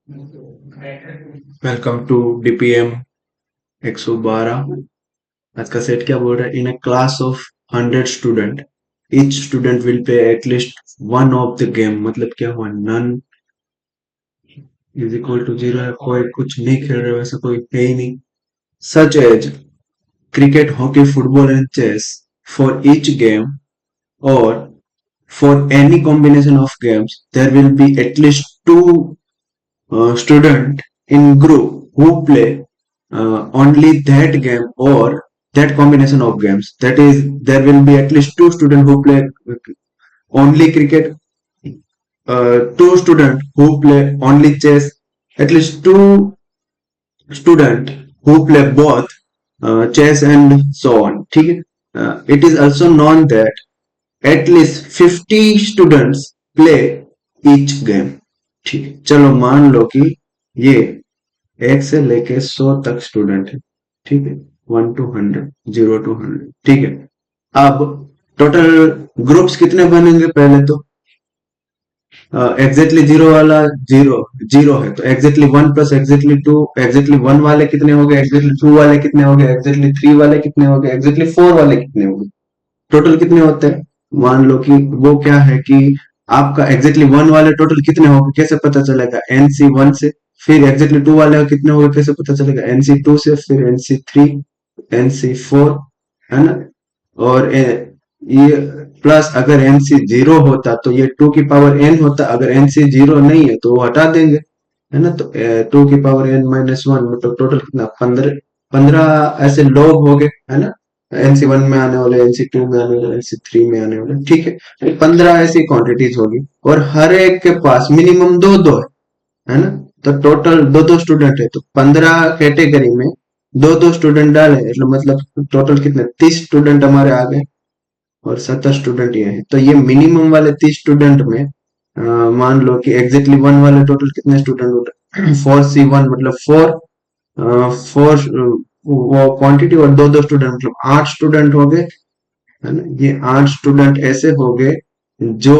Welcome to DPM 112। आज का set क्या बोल रहा है? In a class of 100 student, each student will play at least one of the game. मतलब क्या हुआ? None is equal to zero है, कोई कुछ नहीं खेल रहा, वैसे कोई है ही नहीं। Such as cricket, hockey, football and chess for each game, और for any combination of games there will be at least two student in group who play only that game or that combination of games. That is, there will be at least two students who play only cricket, two students who play only chess, at least two students who play both chess and so on. ठीक है? It is also known that at least 50 students play each game. ठीक है, चलो मान लो कि ये 1 से लेके 100 तक स्टूडेंट है। ठीक है, 1 to 100, 0 to 100। ठीक है, अब टोटल ग्रुप्स कितने बनेंगे? पहले तो एग्जैक्टली जीरो वाला जीरो जीरो है, तो exactly one plus exactly two, exactly one वाले कितने हो गए, एग्जैक्टली टू वाले कितने हो गए, एग्जैक्टली थ्री वाले कितने हो गए, एग्जैक्टली फोर वाले कितने हो गए। टोटल कितने होते हैं? मान लो कि वो क्या है कि आपका एग्जैक्टली वन वाले टोटल कितने होंगे कैसे पता चलेगा? एनसी वन से। फिर एग्जैक्टली टू वाले कितने होंगे कैसे पता चलेगा? एनसी टू से। फिर एनसी थ्री, एनसी फोर, है ना? और ये प्लस अगर एनसी जीरो होता तो ये टू की पावर एन होता। अगर एनसी जीरो नहीं है तो वो हटा देंगे, है ना? तो टू की पावर एन माइनस वन, मतलब टोटल कितना? 15। 15 ऐसे लोग हो गए, है ना? एनसी वन में आने वाले, एनसी टू में आने वाले, एनसी थ्री में आने वाले। ठीक है, 15 ऐसी क्वांटिटीज होगी और हर एक के पास मिनिमम दो दो है ना? तो टोटल दो दो स्टूडेंट है, तो 15 कैटेगरी में दो दो स्टूडेंट डाले, मतलब टोटल कितने? 30 स्टूडेंट हमारे आ गए और 70 स्टूडेंट ये है। तो ये मिनिमम वाले 30 स्टूडेंट में मान लो कि एग्जैक्टली वन वाले टोटल कितने स्टूडेंट होते? 4C1 मतलब फोर, फोर वो क्वांटिटी, और दो दो स्टूडेंट मतलब 8 स्टूडेंट हो गए, है ना? ये 8 स्टूडेंट ऐसे हो गए जो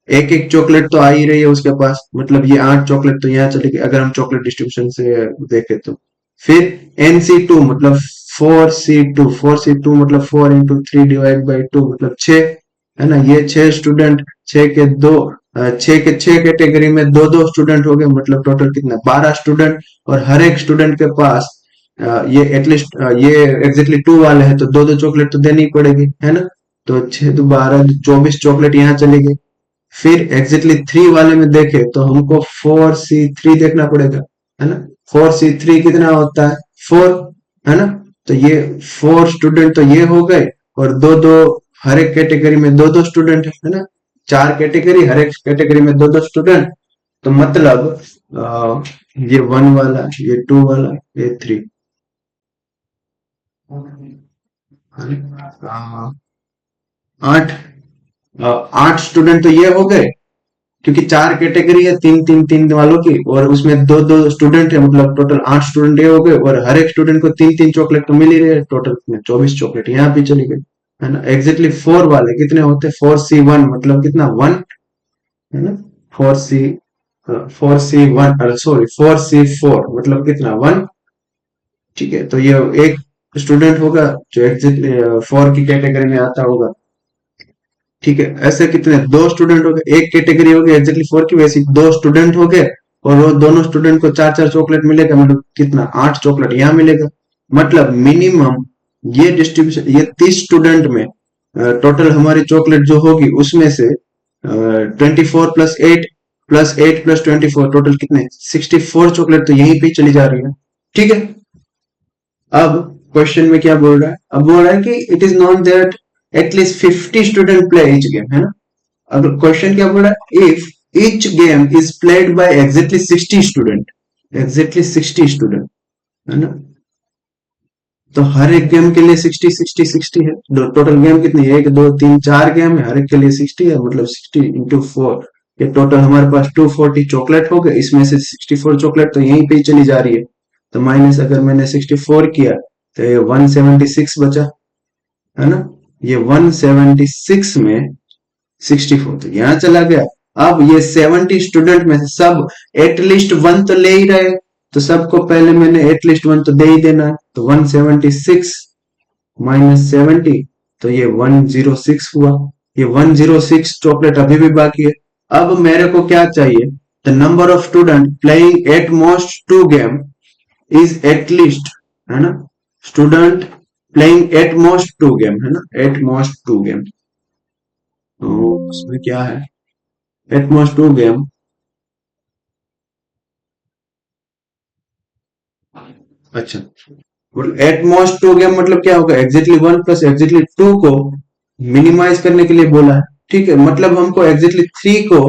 एक एक चॉकलेट तो आ ही रही है उसके पास, मतलब ये 8 चॉकलेट तो यहाँ चली गई अगर हम चॉकलेट डिस्ट्रीब्यूशन से देखें तो। फिर NC2 मतलब 4C2, 4C2 मतलब 4 into 3 डिवाइड बाई 2 मतलब 6, है ना? ये 6 स्टूडेंट, 6 के दो, 6 के 6 कैटेगरी में दो दो स्टूडेंट हो गए, मतलब टोटल कितना? 12 स्टूडेंट। और हर एक स्टूडेंट के पास ये एटलीस्ट ये एग्जैक्टली टू वाले हैं तो दो दो चॉकलेट तो देनी ही पड़ेगी, है ना? तो 6 2 12, 24 चॉकलेट यहाँ चली गई। फिर एग्जैक्टली थ्री वाले में देखे तो हमको 4C3 देखना पड़ेगा, है ना? 4C3 कितना होता है? 4, है ना? तो ये 4 स्टूडेंट तो ये हो गए, और दो दो हर एक कैटेगरी में दो दो स्टूडेंट है ना? 4 कैटेगरी, हर एक कैटेगरी में दो दो स्टूडेंट। तो मतलब ये वन वाला, ये टू वाला, ये थ्री, आठ, 8 स्टूडेंट तो ये हो गए, क्योंकि 4 कैटेगरी है, तीन तीन तीन वालों की, और उसमें दो दो स्टूडेंट है, मतलब टोटल 8 स्टूडेंट ये हो गए, और हर एक स्टूडेंट को तीन तीन चॉकलेट तो मिल ही रही है। टोटल में 24 चॉकलेट यहाँ भी चली गई, है ना? एग्जैक्टली फोर वाले कितने होते? 4C1 मतलब कितना? वन, है ना? 4C, 4C1, अरे सॉरी 4C4 मतलब कितना? वन। ठीक है, तो ये एक स्टूडेंट होगा जो एग्जैक्टली फोर की कैटेगरी में आता होगा। ठीक है, ऐसे कितने? दो स्टूडेंट हो गए, एक कैटेगरी हो गई एग्जैक्टली फोर की, वैसे दो स्टूडेंट हो गए, और वो दोनों स्टूडेंट को चार चार चॉकलेट मिलेगा, मतलब कितना? 8 चॉकलेट यहाँ मिलेगा। मतलब मिनिमम ये डिस्ट्रीब्यूशन, ये 30 स्टूडेंट में टोटल हमारी चॉकलेट जो होगी उसमें से 24 + 8 + 8 + 24 टोटल कितने? 64 चॉकलेट तो यहीं पे चली जा रही है। ठीक है, अब क्वेश्चन में क्या बोल रहा है? अब बोल रहा है कि it is non that at least 50 student play each game, है ना? अब क्वेश्चन क्या बोल रहा है? If each game is played by exactly 60 student, exactly 60 student, है ना? तो हर एक गेम के लिए 60 60 60 है। टोटल गेम कितनी है? 1 2 3 4 गेम है, हर एक के लिए 60 है, मतलब 60 into 4, ये टोटल हमारे पास 240 चॉकलेट हो गए। इसमें से 64 चॉकलेट तो यहीं पे ही चली जा रही है, तो माइनस अगर मैंने 64 किया तो ये 176 बचा, है ना? ये 176 में 64 तो यहाँ चला गया। अब ये 70 स्टूडेंट में से सब एटलीस्ट वन तो ले ही रहे, तो सबको पहले मैंने एटलीस्ट वन तो दे ही देना है, तो 176 -70, तो ये 106 हुआ। ये 106 चॉकलेट अभी भी बाकी है। अब मेरे को क्या चाहिए, the number of student playing at most 2 game is at least, है ना, student playing at most 2 game, है ना, एट मोस्ट 2 गेम। तो उसमें क्या है, एट मोस्ट 2 गेम, अच्छा, एट मोस्ट 2 गेम मतलब क्या होगा, exactly one plus exactly two को मिनिमाइज करने के लिए बोला है। ठीक है, मतलब हमको एग्जैक्टली थ्री को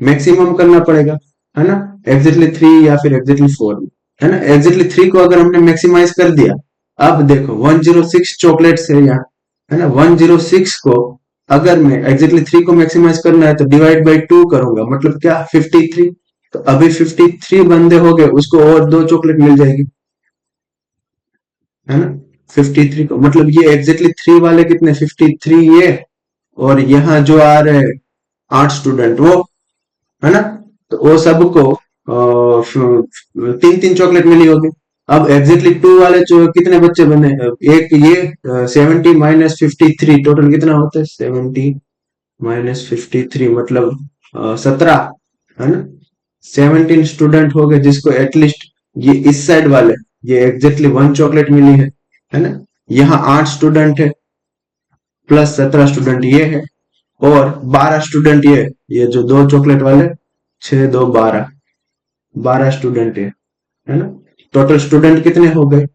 मैक्सिमम करना पड़ेगा, है ना, एग्जैक्टली थ्री या फिर एग्जैक्टली फोर, है ना। एग्जैक्टली थ्री को अगर हमने मैक्सिमाइज कर दिया, अब देखो 106 चॉकलेट्स है यहाँ, है ना, 106 को अगर मैं एग्जैक्टली थ्री को मैक्सिमाइज करना है तो डिवाइड बाई टू करूंगा, मतलब क्या, 53। तो अभी 53 बंदे हो गए, उसको और 2 चॉकलेट मिल जाएगी, है ना। 53 को मतलब ये एग्जैक्टली थ्री वाले कितने, 53 ये, और यहाँ जो आ रहे 8 स्टूडेंट वो, है ना, तो वो सबको 3-3 चॉकलेट मिली होगी। अब एग्जैक्टली टू वाले जो कितने बच्चे बने, एक ये 70 -53 टोटल कितना होता है, 70 -53 मतलब 17, है ना। 17 स्टूडेंट हो गए जिसको एटलीस्ट ये इस साइड वाले, ये एग्जैक्टली वन चॉकलेट मिली है ना। यहाँ 8 स्टूडेंट है प्लस 17 स्टूडेंट ये है, और 12 स्टूडेंट ये जो 2 चॉकलेट वाले, 6 2 12, 12 स्टूडेंट है ना। टोटल स्टूडेंट कितने हो गए,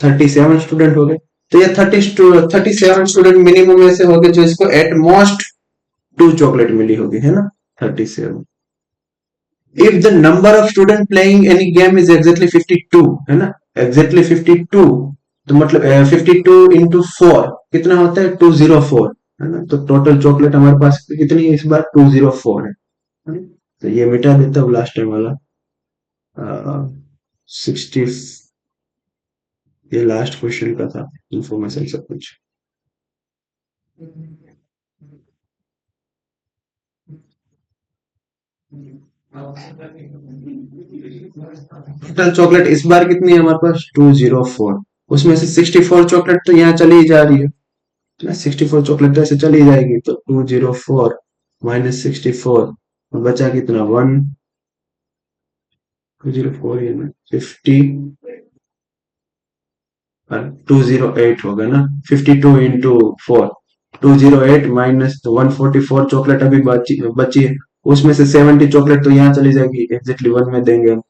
37 स्टूडेंट हो गए। तो ये 37 स्टूडेंट मिनिमम ऐसे हो गए जो इसको एट मोस्ट 2 चॉकलेट मिली होगी, है ना, 37। If the number of student playing any game is exactly 52, है ना, एग्जैक्टली 52, तो मतलब 52 इंटू 4 कितना होता है, 204, है ना। तो टोटल चॉकलेट हमारे पास कितनी है इस बार, 204 है ना? तो ये मिटा देता हूँ लास्ट टाइम वाला 60, ये लास्ट क्वेश्चन का था, इंफॉर्मेशन सब कुछ। टोटल चॉकलेट इस बार कितनी है हमारे पास, 204, उसमें से 64 चॉकलेट तो यहाँ चली ही जा रही है ना, 64 चॉकलेट तो ऐसे चली जाएगी, तो 204 -64, बचा कितना, 204 है ना, 208 होगा ना, 52 इंटू 4, 208 माइनस 144 चॉकलेट अभी बची है, उसमें से 70 चॉकलेट तो यहाँ चली जाएगी, एग्जैक्टली वन में देंगे हम,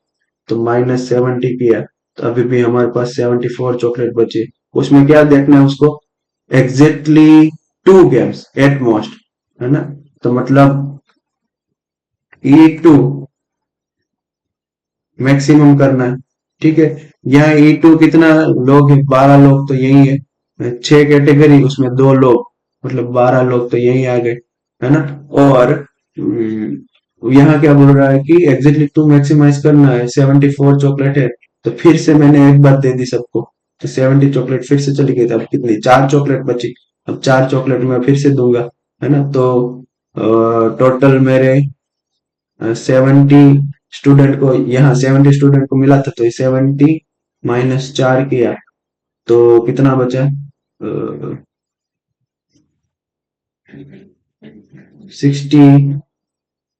तो -70 किया, तो अभी भी हमारे पास 74 चॉकलेट बची। उसमें क्या देखना है उसको, एग्जैक्टली 2 गेम्स एट मोस्ट, है ना, तो मतलब E2 मैक्सिमम करना है। ठीक है, यहाँ E2 कितना लोग है, 12 लोग तो यही है, 6 कैटेगरी उसमें 2 लोग, मतलब 12 लोग तो यही आ गए, है ना। और यहाँ क्या बोल रहा है कि एग्जैक्टली टू मैक्सिमाइज करना है, 74 चॉकलेट है, तो फिर से मैंने एक बार दे दी सबको, तो 70 चॉकलेट फिर से चली गई, अब कितनी, 4 चॉकलेट बची, अब 4 चॉकलेट मैं फिर से दूंगा, है ना। तो टोटल मेरे 70 स्टूडेंट को, यहाँ 70 स्टूडेंट को मिला था, तो 70 -4 किया, तो कितना बचा,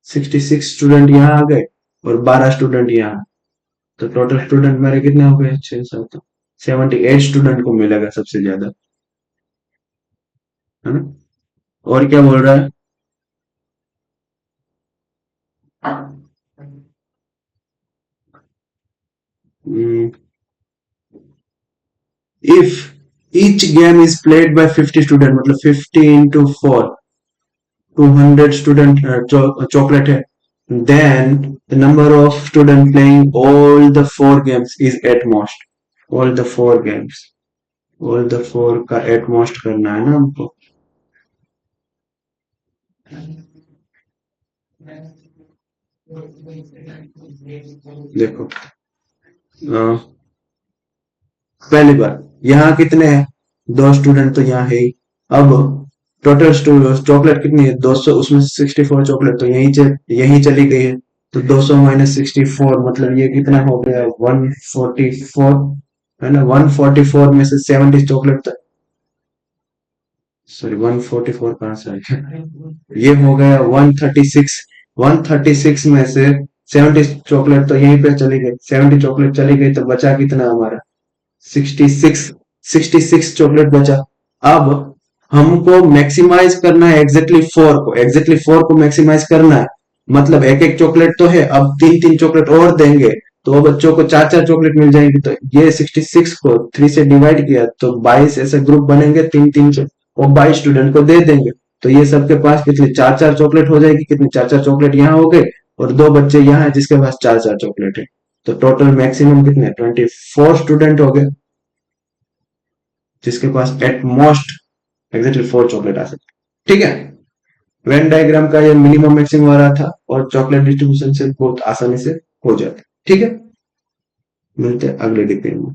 66 स्टूडेंट यहाँ आ गए, और 12 स्टूडेंट यहाँ, तो टोटल स्टूडेंट मेरे कितने हो गए, 6 7, 78 स्टूडेंट को मिलेगा सबसे ज्यादा, है ना। और क्या बोल रहा है, if each game is played by 50 student, मतलब 50 इंटू 4, 200 स्टूडेंट चॉकलेट है, then the number of student playing all the 4 games is at most, all the 4 games, all the 4 का at most करना है ना हमको। देखो पहली बार यहाँ कितने हैं, 2 स्टूडेंट तो यहाँ है ही, अब टोटल चॉकलेट कितनी है 200, उसमें से 64 चॉकलेट तो यहीं चली गई है। तो 200 माइनस 64 मतलब ये कितना हो गया 144, है ना। 144 में से 70 चॉकलेट, सॉरी 144 कहाँ से आ गया, ये हो गया 136। 136 में से 70 चॉकलेट तो यहीं पे चली गई, 70 चॉकलेट चली गई तो बचा कितना हमारा 66। 66 चॉकलेट बचा। अब हमको मैक्सिमाइज करना है एग्जैक्टली 4 को, एग्जैक्टली 4 को मैक्सिमाइज करना है। मतलब एक एक चॉकलेट तो है, अब तीन तीन चॉकलेट और देंगे तो बच्चों को चार चार चॉकलेट मिल जाएंगी। तो ये 66 को 3 से डिवाइड किया तो 22 ऐसे ग्रुप बनेंगे, तीन तीन और 22 स्टूडेंट को दे देंगे। तो ये सबके पास कितनी चार चार चॉकलेट हो जाएगी, कितनी चार चार चॉकलेट यहाँ हो गए और दो बच्चे यहाँ हैं जिसके पास चार चार चॉकलेट है। तो टोटल मैक्सिमम कितने 24 स्टूडेंट हो गए जिसके पास एट मोस्ट एग्जैक्टली 4 चॉकलेट आ सकते। ठीक है, वेन डायग्राम का ये मिनिमम मैक्सिमम आ रहा था और चॉकलेट डिस्ट्रीब्यूशन से बहुत आसानी से हो जाता। ठीक है, मिलते हैं अगले डिपेंड में।